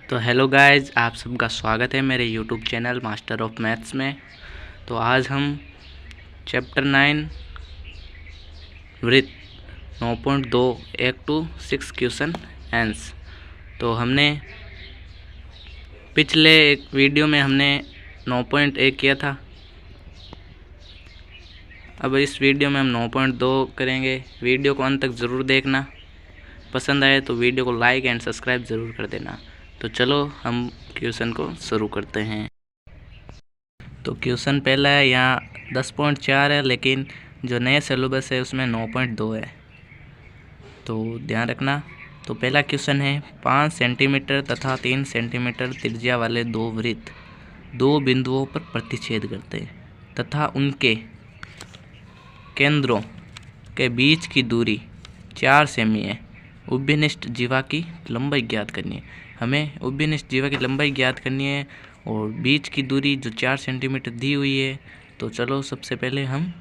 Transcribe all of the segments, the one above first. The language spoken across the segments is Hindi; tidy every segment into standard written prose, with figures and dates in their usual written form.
तो हेलो गाइस, आप सबका स्वागत है मेरे YouTube channel master of maths में। तो आज हम चैप्टर 9 वृत्त 9.2 1 to 6 क्वेश्चन आंसर। तो हमने पिछले एक वीडियो में हमने 9.1 किया था। अब इस वीडियो में हम 9.2 करेंगे। वीडियो को अंत तक ज़रूर देखना। पसंद आए तो वीडियो को लाइक एंड सब्सक्राइब ज़रूर कर देना। तो चलो हम क्वेश्चन को शुरू करते हैं। तो क्वेश्चन पहला है, यहाँ 10.4 है, लेकिन जो नए सिलेबस है उसमें 9.2 है, तो ध्यान रखना। तो पहला क्वेश्चन है, 5 सेंटीमीटर तथा 3 सेंटीमीटर त्रिज्या वाले दो वृत्त दो बिंदुओं पर प्रतिच्छेद करते हैं तथा उनके केंद्रों के बीच की दूरी 4 सेमी है। उभयनिष्ठ जीवा की लंबाई ज्ञात करनी है। हमें उभयनिष्ठ जीवा की लंबाई ज्ञात करनी है और बीच की दूरी जो 4 सेंटीमीटर दी हुई है। तो चलो सबसे पहले हम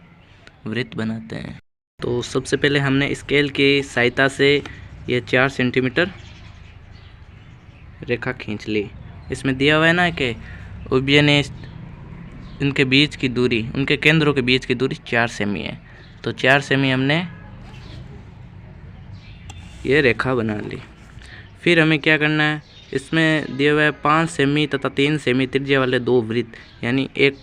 वृत्त बनाते हैं। तो सबसे पहले हमने स्केल की सहायता से ये 4 सेंटीमीटर रेखा खींच ली। इसमें दिया हुआ है ना कि उभयनिष्ठ इनके बीच की दूरी, उनके केंद्रों के बीच की दूरी 4 सेमी है। तो 4 सेमी हमने ये रेखा बना ली। फिर हमें क्या करना है, इसमें दिया हुआ है 5 सेमी तथा 3 सेमी त्रिज्या वाले दो वृत्त, यानी एक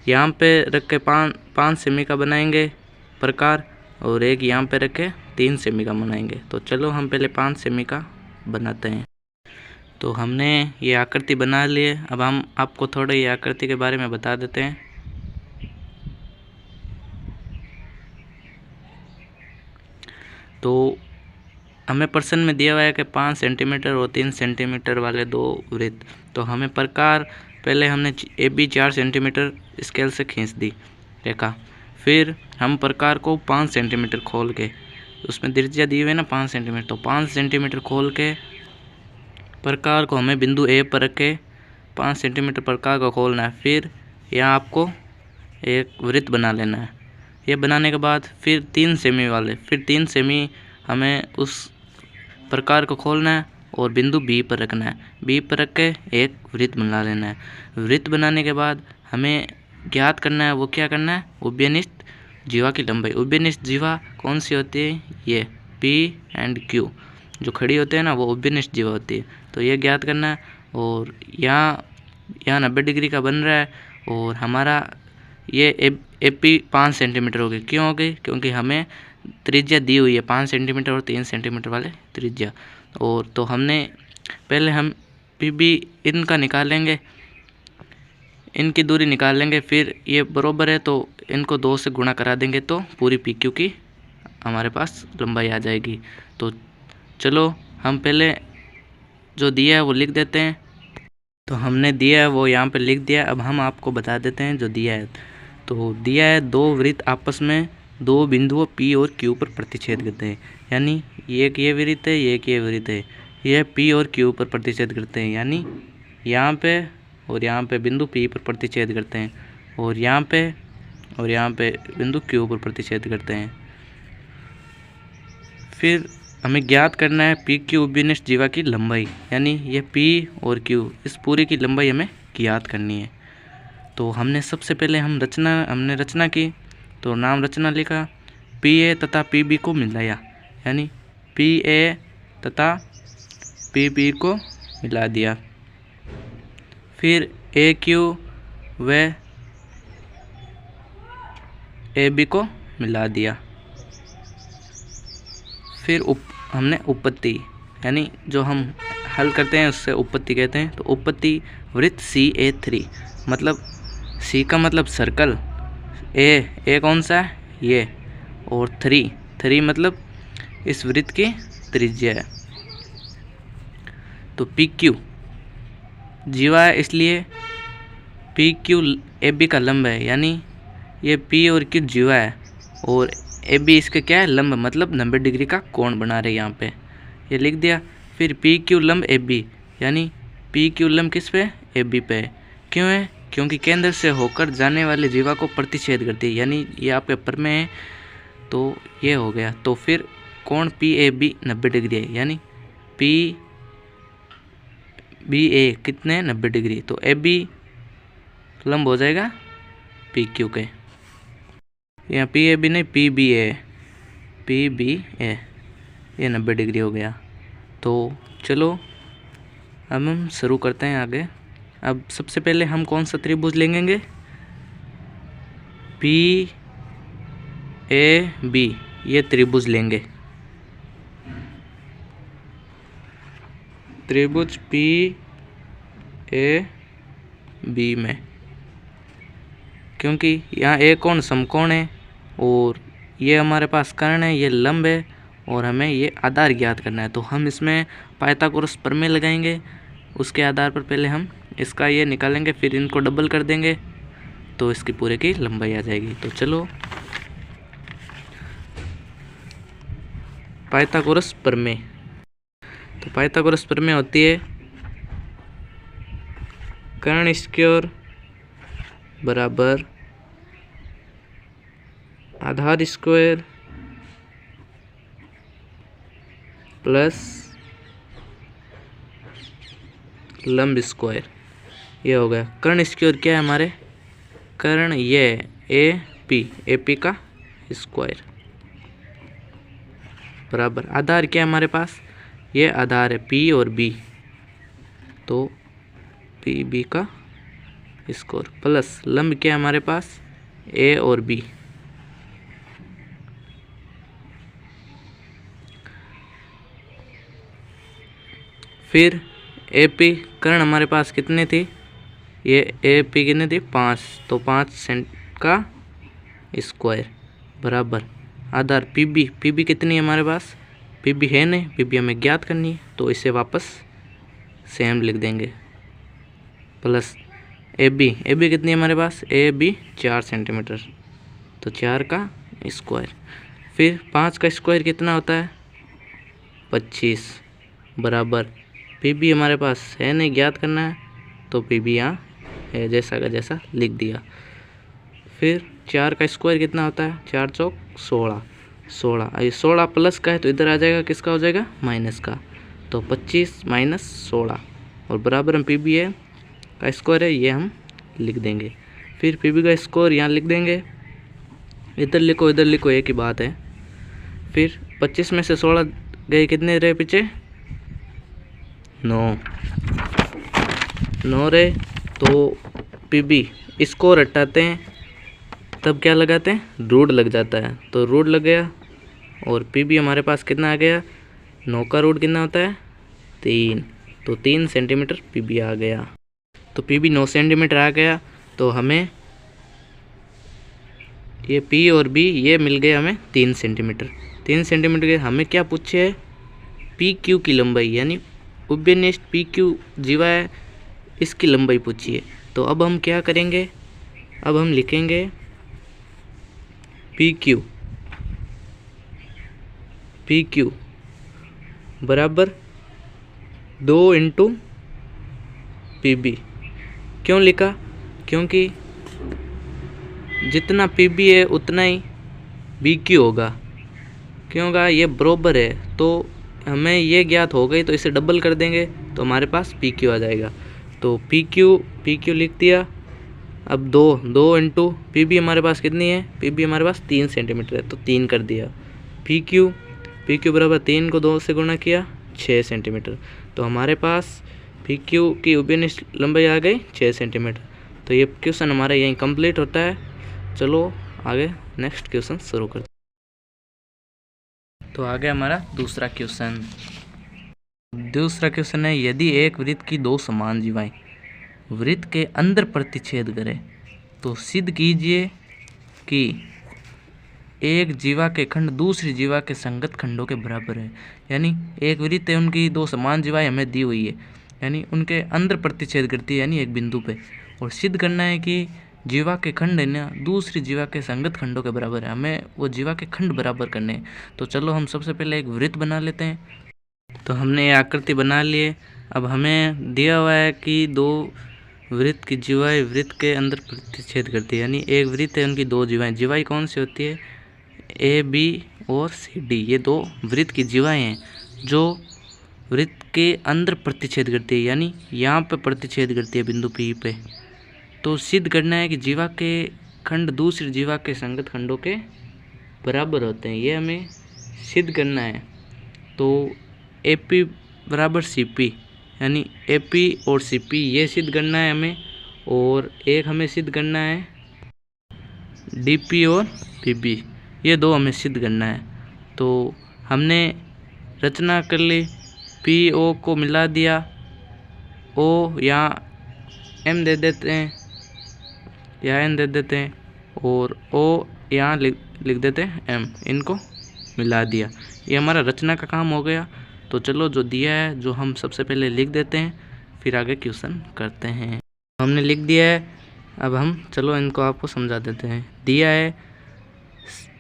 यहाँ पे रख के 5 सेमी का बनाएंगे प्रकार और एक यहाँ पे रख के 3 सेमी का बनाएंगे। तो चलो हम पहले 5 सेमी का बनाते हैं। तो हमने ये आकृति बना ली है। अब हम आपको थोड़ा ये आकृति के बारे में बता देते हैं। तो हमें प्रश्न में दिया हुआ है कि 5 सेंटीमीटर और 3 सेंटीमीटर वाले दो वृत्त। तो हमें प्रकार पहले हमने AB 4 सेंटीमीटर स्केल से खींच दी रेखा। फिर हम प्रकार को 5 सेंटीमीटर खोल के, उसमें त्रिज्या दी हुई है ना 5 सेंटीमीटर, तो 5 सेंटीमीटर खोल के प्रकार को हमें बिंदु A पर रख के 5 सेंटीमीटर प्रकार को खोलना है। फिर यहाँ आपको एक वृत्त बना लेना है। ये बनाने के बाद फिर 3 सेमी वाले, फिर 3 सेमी हमें उस प्रकार को खोलना है और बिंदु B पर रखना है। B पर रख के एक वृत्त बना लेना है। वृत्त बनाने के बाद हमें ज्ञात करना है, वो क्या करना है, उभयनिष्ठ जीवा की लंबाई। उभयनिष्ठ जीवा कौन सी होती है, ये P एंड Q जो खड़ी होते हैं ना, वो उभयनिष्ठ जीवा होती है। तो ये ज्ञात करना है। और यहाँ 90 डिग्री का बन रहा है और हमारा ये AP 5 सेंटीमीटर हो गई। क्यों हो गई, क्योंकि हमें त्रिज्या दी हुई है 5 सेंटीमीटर और 3 सेंटीमीटर वाले त्रिज्या। और तो हमने पहले हम PB इनका निकालेंगे, इनकी दूरी निकाल लेंगे। फिर ये बराबर है तो इनको 2 से गुणा करा देंगे तो पूरी PQ की हमारे पास लंबाई आ जाएगी। तो चलो हम पहले जो दिया है वो लिख देते हैं। तो हमने दिया है वो यहाँ पे लिख दिया। अब हम आपको बता देते हैं जो दिया है। तो दिया है दो वृत्त आपस में दो बिंदुओं P और Q पर प्रतिच्छेद करते हैं, यानी एक ये वृत्त है, एक ये वृत्त है। यह P और Q पर प्रतिच्छेद करते हैं, यानी यहाँ पे और यहाँ पे बिंदु P पर प्रतिच्छेद करते हैं और यहाँ पे बिंदु Q पर प्रतिच्छेद करते हैं। फिर हमें ज्ञात करना है PQ उभयनिष्ठ जीवा की लंबाई, यानी ये P और Q इस पूरी की लंबाई हमें ज्ञात करनी है। तो हमने सबसे पहले हमने रचना की। तो नाम रचना लिखा, PA तथा PB को मिलाया, यानी PA तथा PB को मिला दिया। फिर AQ व AB को मिला दिया। फिर हमने उपपत्ति, यानी जो हम हल करते हैं उससे उपपत्ति कहते हैं। तो उपपत्ति वृत्त CA3, मतलब C का मतलब सर्कल, A कौन सा है, ये, और 3 मतलब इस वृत्त की त्रिज्या है। तो PQ जीवा है, इसलिए PQ AB का लंब है, यानी ये P और Q जीवा है और AB इसके क्या है, लंब, मतलब 90 डिग्री का कोण बना रहे यहाँ पे, ये लिख दिया। फिर PQ लंब AB, यानी PQ लंब किस पे, AB पे है। क्यों है, क्योंकि केंद्र से होकर जाने वाले जीवा को प्रतिच्छेद करती है, यानी ये आपके पर में है तो ये हो गया। तो फिर कोण PAB 90 डिग्री है, यानी बी ए कितने 90 डिग्री, तो ए बी लंब हो जाएगा पी क्यू के। यहाँ पी ए बी नहीं, पी बी ए, ये 90 डिग्री हो गया। तो चलो अब हम शुरू करते हैं आगे। अब सबसे पहले हम कौन सा त्रिभुज लेंगे, पी ए बी, ये त्रिभुज लेंगे, त्रिभुज पी ए बी में, क्योंकि यहाँ एक कोण समकोण है और ये हमारे पास कर्ण है, ये लंब है और हमें ये आधार ज्ञात करना है। तो हम इसमें पाइथागोरस प्रमेय लगाएंगे, उसके आधार पर पहले हम इसका ये निकालेंगे, फिर इनको डबल कर देंगे तो इसकी पूरे की लंबाई आ जाएगी। तो चलो पाइथागोरस प्रमेय। तो पाइथागोरस प्रमेय होती है कर्ण स्क्वायर बराबर आधार स्क्वायर प्लस लंब स्क्वायर, ये हो गया। कर्ण स्क्वायर क्या है हमारे, कर्ण ये ए पी का स्क्वायर बराबर आधार क्या है हमारे पास, ये आधार है पी और बी, तो पी बी का स्क्वायर प्लस लंब क्या है हमारे पास, ए और बी, फिर ए पी कर्ण हमारे पास कितने थी, ये ए पी कितने थी 5, तो 5 सेंट का स्क्वायर बराबर आधार पी बी कितनी है हमारे पास, पी बी है नहीं, पी बी हमें ज्ञात करनी है, तो इसे वापस से हम लिख देंगे प्लस ए बी कितनी है हमारे पास, ए बी 4 सेंटीमीटर, तो 4 का स्क्वायर, फिर 5 का स्क्वायर कितना होता है 25 बराबर पी बी हमारे पास है नहीं, ज्ञात करना है, तो पी बी यहाँ है जैसा का जैसा लिख दिया। फिर 4 का स्क्वायर कितना होता है, 4 चौक 16, 16 ये 16 प्लस का है तो इधर आ जाएगा किसका हो जाएगा माइनस का, तो 25 माइनस 16 और बराबर हम पी बी है का स्क्वायर है ये हम लिख देंगे। फिर पी बी का स्क्वायर यहाँ लिख देंगे, इधर लिखो इधर लिखो एक ही बात है। फिर 25 में से 16 गए कितने रहे पीछे 9 रहे, तो पी बी स्क्वायर हटाते हैं तब क्या लगाते हैं रूट लग जाता है, तो रूट लग गया और पी बी हमारे पास कितना आ गया 9 का रूट कितना होता है 3, तो 3 सेंटीमीटर पी बी आ गया। तो पी बी 9 सेंटीमीटर आ गया, तो हमें ये पी और बी ये मिल गए हमें 3 सेंटीमीटर। 3 सेंटीमीटर के हमें क्या पूछे है पी क्यू की लंबाई, यानी उभयनिष्ठ पी क्यू जीवा है इसकी लंबाई पूछी है। तो अब हम क्या करेंगे, अब हम लिखेंगे पी क्यू बराबर 2 इंटू पी बी। क्यों लिखा, क्योंकि जितना पी बी है उतना ही बी क्यू होगा, क्यों होगा ये बराबर है, तो हमें ये ज्ञात हो गई तो इसे डबल कर देंगे तो हमारे पास पी क्यू आ जाएगा। तो पी क्यू लिख दिया। अब 2 इंटू पी बी हमारे पास कितनी है, पी बी हमारे पास 3 सेंटीमीटर है तो 3 कर दिया। पी क्यू बराबर 3 को 2 से गुणा किया 6 सेंटीमीटर, तो हमारे पास पी क्यू की उभयनिष्ठ लंबाई आ गई 6 सेंटीमीटर। तो ये क्वेश्चन हमारा यहीं कंप्लीट होता है। चलो आगे नेक्स्ट क्वेश्चन शुरू करते हैं। तो आगे हमारा दूसरा क्वेश्चन है, यदि एक वृत्त की 2 समान जीवाएं वृत्त के अंदर प्रतिच्छेद करें तो सिद्ध कीजिए कि एक जीवा के खंड दूसरी जीवा के संगत खंडों के बराबर है। यानी एक वृत्त है, उनकी 2 समान जीवाएं हमें दी हुई है, यानी उनके अंदर प्रतिच्छेद करती है यानी एक बिंदु पे, और सिद्ध करना है कि जीवा के खंड है ना दूसरी जीवा के संगत खंडों के बराबर है, हमें वो जीवा के खंड बराबर करने हैं। तो चलो हम सबसे पहले एक वृत्त बना लेते हैं। तो हमने ये आकृति बना लिए। अब हमें दिया हुआ है कि 2 वृत्त की जीवाएं वृत्त के अंदर प्रतिच्छेद करती है, यानी एक वृत्त है उनकी 2 जीवाएं कौन सी होती है ए बी और सी डी, ये 2 वृत्त की जीवाएं हैं जो वृत्त के अंदर प्रतिच्छेद करती है, यानी यहाँ पे प्रतिच्छेद करती है बिंदु P पे। तो सिद्ध करना है कि जीवा के खंड दूसरी जीवा के संगत खंडों के बराबर होते हैं, ये हमें सिद्ध करना है। तो AP बराबर CP, यानी AP और CP ये सिद्ध करना है हमें, और एक हमें सिद्ध करना है DP और PP, ये दो हमें सिद्ध करना है। तो हमने रचना कर ली, PO को मिला दिया, O यहाँ M दे देते हैं या N दे देते हैं, और O यहाँ लिख देते हैं M, इनको मिला दिया। ये हमारा रचना का काम हो गया। तो चलो जो दिया है जो हम सबसे पहले लिख देते हैं, फिर आगे क्वेश्चन करते हैं। हमने लिख दिया है, अब हम चलो इनको आपको समझा देते हैं। दिया है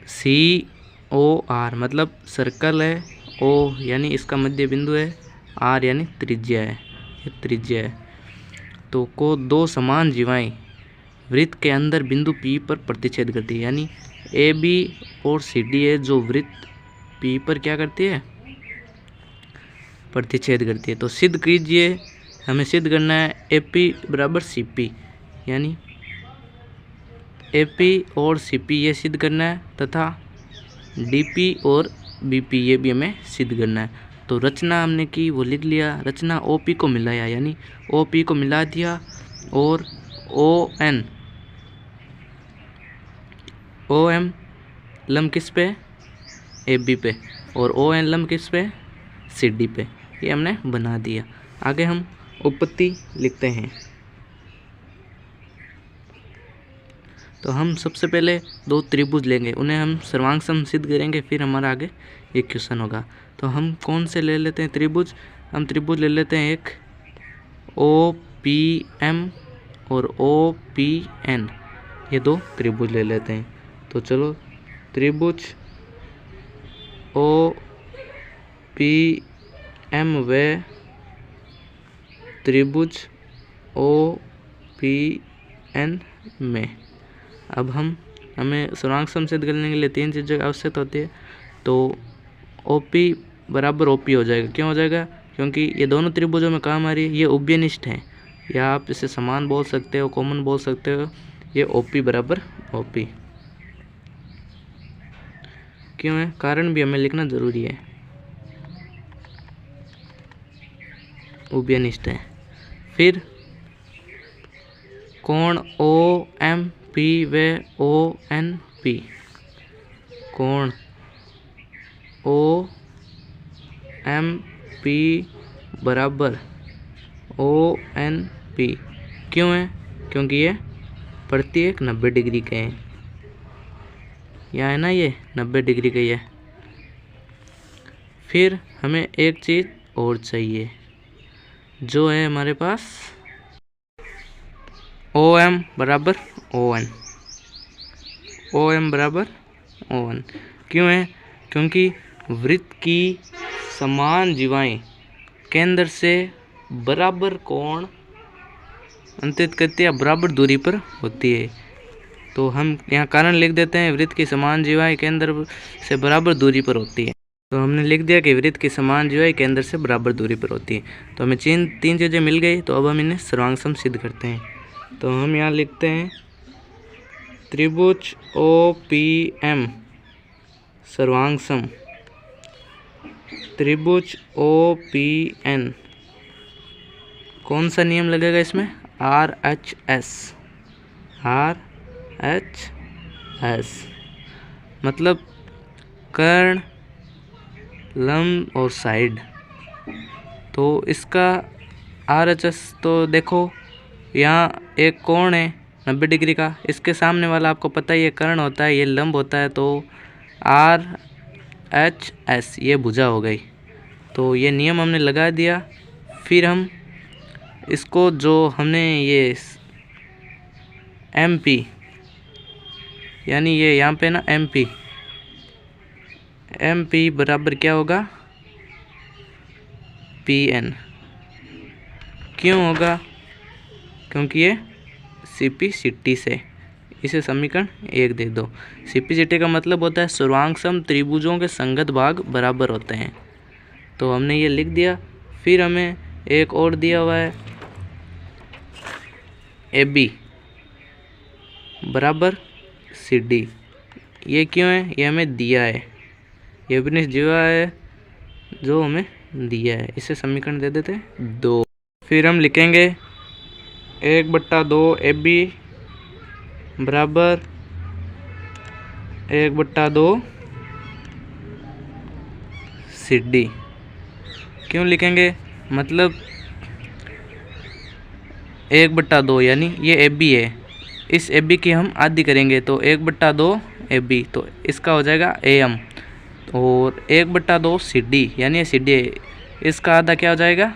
COR, मतलब सर्कल है, O यानी इसका मध्य बिंदु है, R यानी त्रिज्या है, ये त्रिज्या है। तो को दो समान जीवाएं वृत्त के अंदर बिंदु P पर प्रतिच्छेद करती है, यानी AB और CD है जो वृत्त P पर क्या करती है, प्रतिच्छेद करती है। तो सिद्ध कीजिए, हमें सिद्ध करना है AP बराबर CP, यानी AP और CP ये सिद्ध करना है, तथा DP और BP ये भी हमें सिद्ध करना है। तो रचना हमने की वो लिख लिया, रचना OP को मिलाया, यानी OP को मिला दिया, और OM लंब किस पे, AB पे, और ON लंब किस पे, CD पे, ये हमने बना दिया। आगे हम उपपत्ति लिखते हैं। तो हम सबसे पहले दो त्रिभुज लेंगे, उन्हें हम सर्वांग सिद्ध करेंगे, फिर हमारा आगे ये क्वेश्चन होगा। तो हम कौन से ले लेते हैं त्रिभुज, हम त्रिभुज ले लेते हैं एक OPM और OPN, ये दो त्रिभुज ले लेते हैं। तो चलो त्रिभुज OPM व त्रिभुज OPN में अब हमें सर्वांग सिद्ध करने के लिए तीन चीज़ें आवश्यक होती है। तो OP बराबर OP हो जाएगा, क्यों हो जाएगा, क्योंकि ये दोनों त्रिभुजों में काम आ रही है, ये उभयनिष्ठ हैं, या आप इसे समान बोल सकते हो, कॉमन बोल सकते हो। ये OP बराबर OP क्यों है, कारण भी हमें लिखना जरूरी है, उभयनिष्ठ है। फिर कोण OMP व ONP, कोण OMP बराबर ONP क्यों है, क्योंकि ये प्रत्येक 90 डिग्री के हैं, यहाँ है ना, ये 90 डिग्री के है। फिर हमें एक चीज़ और चाहिए, जो है हमारे पास OM बराबर ON, OM बराबर ON क्यों है, क्योंकि वृत्त की समान जीवाएं केंद्र से बराबर कोण अंतरित करती है, बराबर दूरी पर होती है। तो हम यहाँ कारण लिख देते हैं, वृत्त की समान जीवाएं केंद्र से बराबर दूरी पर होती है। तो हमने लिख दिया कि वृत्त की समान जीवाएं केंद्र से बराबर दूरी पर होती है। तो हमें तीन चीज़ें मिल गई। तो अब हम इन्हें सर्वांग सिद्ध करते हैं। तो हम यहाँ लिखते हैं त्रिभुज OPM सर्वांग सम, त्रिभुज OPN कौन सा नियम लगेगा इसमें, RHS, RHS मतलब कर्ण, लंब और साइड। तो इसका RHS तो देखो, यहाँ एक कोण है 90 डिग्री का, इसके सामने वाला आपको पता ही है कर्ण होता है, ये लंब होता है। तो RHS ये भुजा हो गई। तो ये नियम हमने लगा दिया। फिर हम इसको जो हमने ये MP यानी ये यहाँ पे ना MP बराबर क्या होगा, PN क्यों होगा, क्योंकि ये CP/CT से, इसे समीकरण 1 दे दो। CP/CT का मतलब होता है सर्वांग सम त्रिभुजों के संगत भाग बराबर होते हैं। तो हमने ये लिख दिया। फिर हमें एक और दिया हुआ है AB बराबर CD। ये क्यों है? ये हमें दिया है, ये भी दिया है जो हमें दिया है। इसे समीकरण दे देते हैं 2। फिर हम लिखेंगे 1/2 AB बराबर 1/2 CD। क्यों लिखेंगे? मतलब 1/2 यानी ये AB है, इस AB की हम आधी करेंगे तो 1/2 AB, तो इसका हो जाएगा AM। और 1/2 CD यानी ये CD है, इसका आधा क्या हो जाएगा?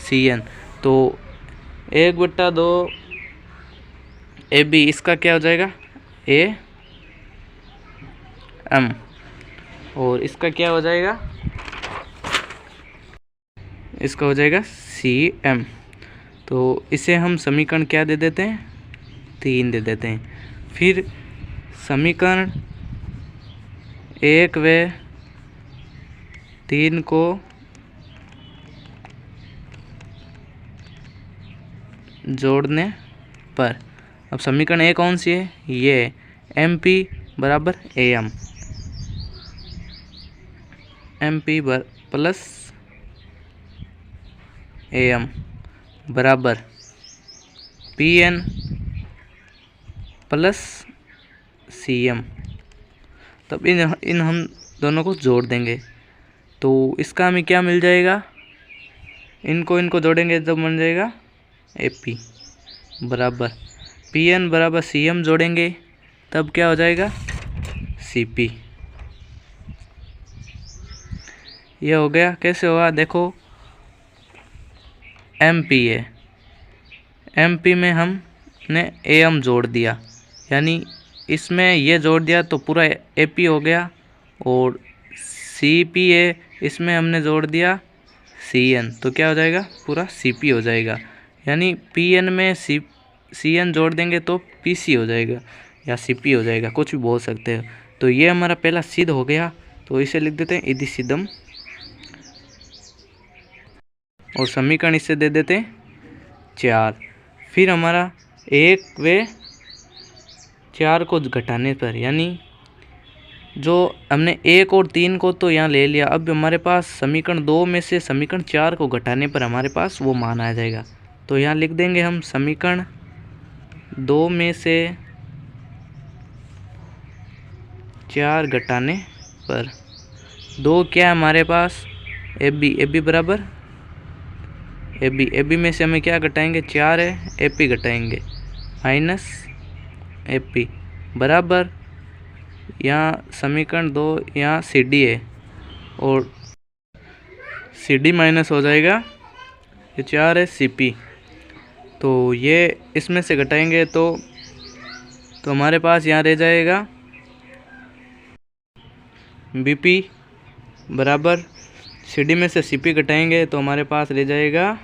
CN। तो 1/2 AB इसका क्या हो जाएगा? AM। और इसका क्या हो जाएगा? इसका हो जाएगा CM। तो इसे हम समीकरण क्या दे देते हैं? 3 दे देते हैं। फिर समीकरण 1 व 3 को जोड़ने पर, अब समीकरण 1 कौन सी है? ये MP बराबर AM, MP प्लस AM बराबर PN प्लस CM। तब इन हम दोनों को जोड़ देंगे तो इसका हमें क्या मिल जाएगा? इनको जोड़ेंगे तब बन जाएगा AP बराबर PN बराबर CM जोड़ेंगे तब क्या हो जाएगा? CP। ये हो गया। कैसे होगा? देखो MP है, MP में हमने AM जोड़ दिया, यानी इसमें ये जोड़ दिया तो पूरा AP हो गया। और CP है, इसमें हमने जोड़ दिया CN, तो क्या हो जाएगा? पूरा CP हो जाएगा। यानी PN में CN जोड़ देंगे तो PC हो जाएगा या CP हो जाएगा, कुछ भी बोल सकते हो। तो ये हमारा पहला सिद्ध हो गया, तो इसे लिख देते हैं इति सिद्धम, और समीकरण इससे दे देते हैं 4। फिर हमारा 1 व 4 को घटाने पर, यानी जो हमने 1 और 3 को तो यहाँ ले लिया, अब हमारे पास समीकरण 2 में से समीकरण 4 को घटाने पर हमारे पास वो मान आ जाएगा। तो यहाँ लिख देंगे हम समीकरण 2 में से 4 घटाने पर 2 क्या है हमारे पास? AB बराबर AB में से हमें क्या घटाएंगे? 4 है, AP घटाएंगे माइनस AP बराबर, यहाँ समीकरण 2 यहाँ CD है और CD माइनस हो जाएगा, ये 4 है CP। तो ये इसमें से घटाएंगे तो हमारे पास यहाँ रह जाएगा BP बराबर CD में से CP घटाएंगे तो हमारे पास रह जाएगा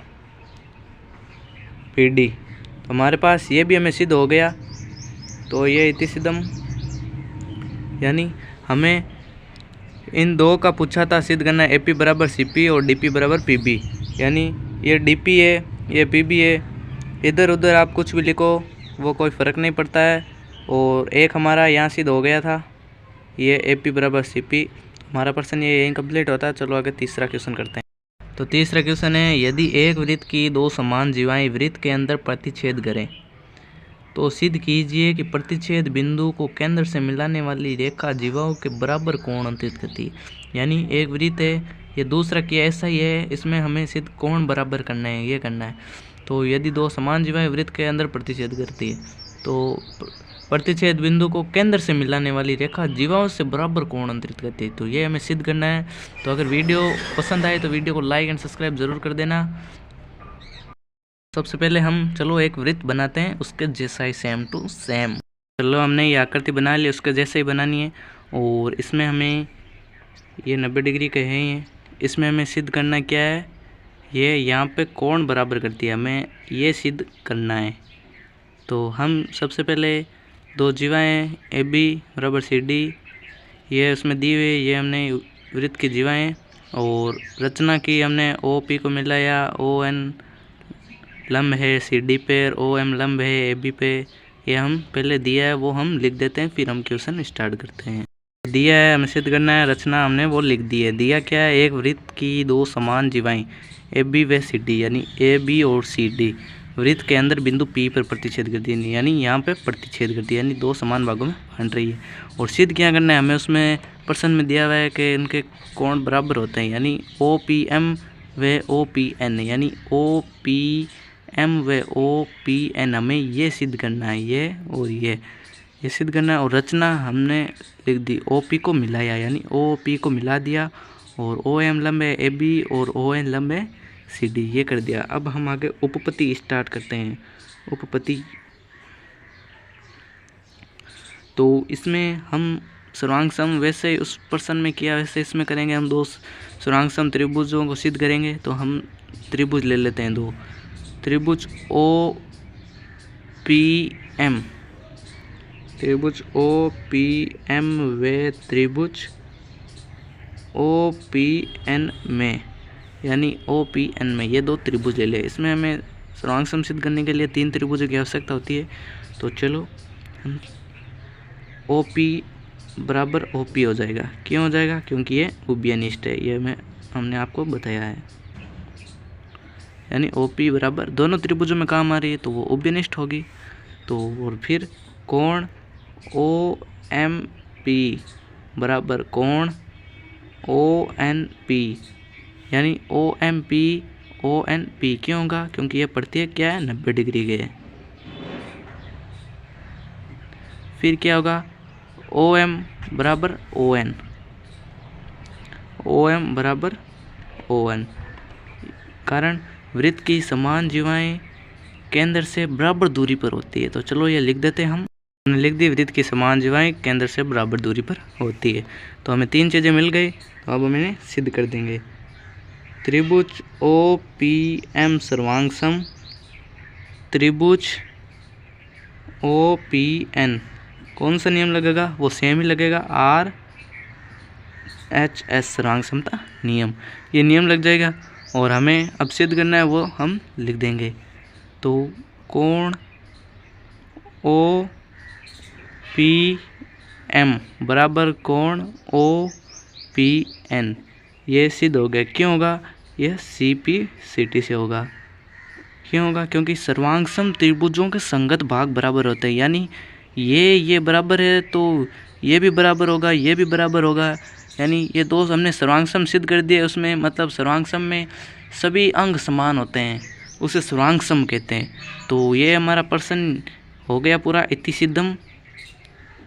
PD। तो हमारे पास ये भी हमें सिद्ध हो गया। तो ये इति सिद्धम, यानी हमें इन दो का पूछा था सिद्ध करना है, AP बराबर CP और DP बराबर PB। यानी ये DP है, ये PB है, इधर उधर आप कुछ भी लिखो वो कोई फ़र्क नहीं पड़ता है। और एक हमारा यहाँ सिद्ध हो गया था, ये AP बराबर CP। हमारा प्रश्न ये यहीं कंप्लीट होता है। चलो आगे तीसरा क्वेश्चन करते हैं। तो तीसरा क्वेश्चन है, यदि एक वृत्त की 2 समान जीवाएं वृत्त के अंदर प्रतिच्छेद करें तो सिद्ध कीजिए कि प्रतिच्छेद बिंदु को केंद्र से मिलाने वाली रेखा जीवाओं के बराबर कोण अंतरित करती है। यानी एक वृत्त है, ये दूसरा क्या ऐसा ही है, इसमें हमें सिद्ध कोण बराबर करना है, ये करना है। तो यदि 2 समान जीवाएं वृत्त के अंदर प्रतिच्छेद करती है तो प्रतिच्छेद बिंदु को केंद्र से मिलाने वाली रेखा जीवाओं से बराबर कोण अंतरित करती है। तो ये हमें सिद्ध करना है। तो अगर वीडियो पसंद आए तो वीडियो को लाइक एंड सब्सक्राइब जरूर कर देना। सबसे पहले हम चलो एक वृत्त बनाते हैं, उसके जैसा ही सेम टू सेम। चलो हमने ये आकृति बना ली, उसके जैसे ही बनानी है। और इसमें हमें ये 90 डिग्री के हैं, ये इसमें हमें सिद्ध करना क्या है, ये यहाँ पे कोण बराबर करती है, हमें ये सिद्ध करना है। तो हम सबसे पहले 2 जीवाएँ AB बराबर CD, ये उसमें दी हुई, ये हमने वृत्त की जीवाएँ और रचना की हमने ओ पी को मिलाया, ओ एन लंब है सी डी पे और ओ एम लंब है ए बी पे। ये हम पहले दिया है वो हम लिख देते हैं, फिर हम क्वेश्चन स्टार्ट करते हैं। दिया है हमें सिद्ध करना है, रचना हमने वो लिख दी है। दिया क्या है, एक वृत्त की दो समान जिवाएं ए बी व सी डी, यानी ए बी और सी डी वृत्त के अंदर बिंदु पी पर प्रतिच्छेद करती है, यानी यहाँ पे प्रतिच्छेद करती है, यानी दो समान भागों में बांट रही है। और सिद्ध क्या करना है हमें, उसमें प्रश्न में दिया हुआ है कि इनके कोण बराबर होते हैं, यानी ओ पी एम व ओ पी एन, यानी ओ पी एम व ओ पी एन हमें ये सिद्ध करना है, ये और ये सिद्ध करना है। और रचना हमने लिख दी, ओ पी को मिलाया, यानी ओ पी को मिला दिया, और ओ एम लंब है ए बी और ओ एन लंब है सी डी, ये कर दिया। अब हम आगे उपपत्ति स्टार्ट करते हैं। उपपत्ति तो इसमें हम सर्वांग सम वैसे ही उस प्रश्न में किया वैसे इसमें करेंगे। हम दो सर्वांग सम त्रिभुजों को सिद्ध करेंगे। तो हम त्रिभुज ले लेते हैं, दो त्रिभुज ओ पी एम, त्रिभुज ओ पी एम व त्रिभुज ओ पी एन में, यानी ओ पी एन में ये दो त्रिभुज ले ले। इसमें हमें सर्वांग सम सिद्ध करने के लिए तीन त्रिभुजों की आवश्यकता होती है। तो चलो हम ओ पी बराबर ओ पी हो जाएगा। क्यों हो जाएगा, क्योंकि ये उभयनिष्ठ है, ये हमने आपको बताया है। यानी ओ पी बराबर दोनों त्रिभुजों में काम आ रही है तो वो उभयनिष्ठ होगी। तो और फिर कोण ओ एम पी बराबर कोण ओ एन पी, यानी O M P O N P क्यों होगा, क्योंकि ये प्रत्येक क्या है 90 डिग्री के है। फिर क्या होगा, ओ एम बराबर ओ एन, ओ एम बराबर ओ एन, कारण वृत्त की समान जिवाएं केंद्र से बराबर दूरी पर होती है। तो चलो ये लिख देते हैं, हमने लिख दी, वृत्त की समान जिवाएं केंद्र से बराबर दूरी पर होती है। तो हमें तीन चीज़ें मिल गई, तो अब हम इन्हें सिद्ध कर देंगे। त्रिभुज ओ पी एम सर्वांग सम, त्रिभुज ओ पी एन कौन सा नियम लगेगा, वो सेम ही लगेगा, आर एच एस सर्वांग समता नियम, ये नियम लग जाएगा। और हमें अब सिद्ध करना है वो हम लिख देंगे। तो कोण ओ पी एम बराबर कोण ओ पी एन, ये सिद्ध हो गया। क्यों होगा, यह सी पी सी टी से होगा। क्यों होगा, क्योंकि सर्वांगसम त्रिभुजों के संगत भाग बराबर होते हैं, यानी ये बराबर है तो ये भी बराबर होगा, ये भी बराबर होगा, यानी ये दो हमने सर्वांगसम सिद्ध कर दिए। उसमें मतलब सर्वांगसम में सभी अंग समान होते हैं, उसे सर्वांगसम कहते हैं। तो ये हमारा प्रश्न हो गया पूरा इति सिद्धम।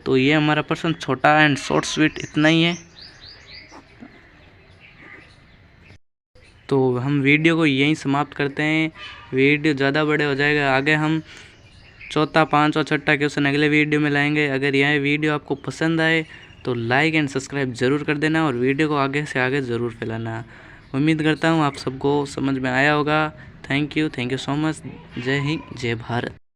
तो ये हमारा प्रश्न छोटा एंड शॉर्ट स्वीट इतना ही है। तो हम वीडियो को यहीं समाप्त करते हैं, वीडियो ज़्यादा बड़े हो जाएगा। आगे हम चौथा, पाँचवा, छठा क्वेश्चन अगले वीडियो में लाएंगे। अगर यह वीडियो आपको पसंद आए तो लाइक एंड सब्सक्राइब ज़रूर कर देना और वीडियो को आगे से आगे ज़रूर फैलाना। उम्मीद करता हूँ आप सबको समझ में आया होगा। Thank you so much. जय हिंद, जय भारत।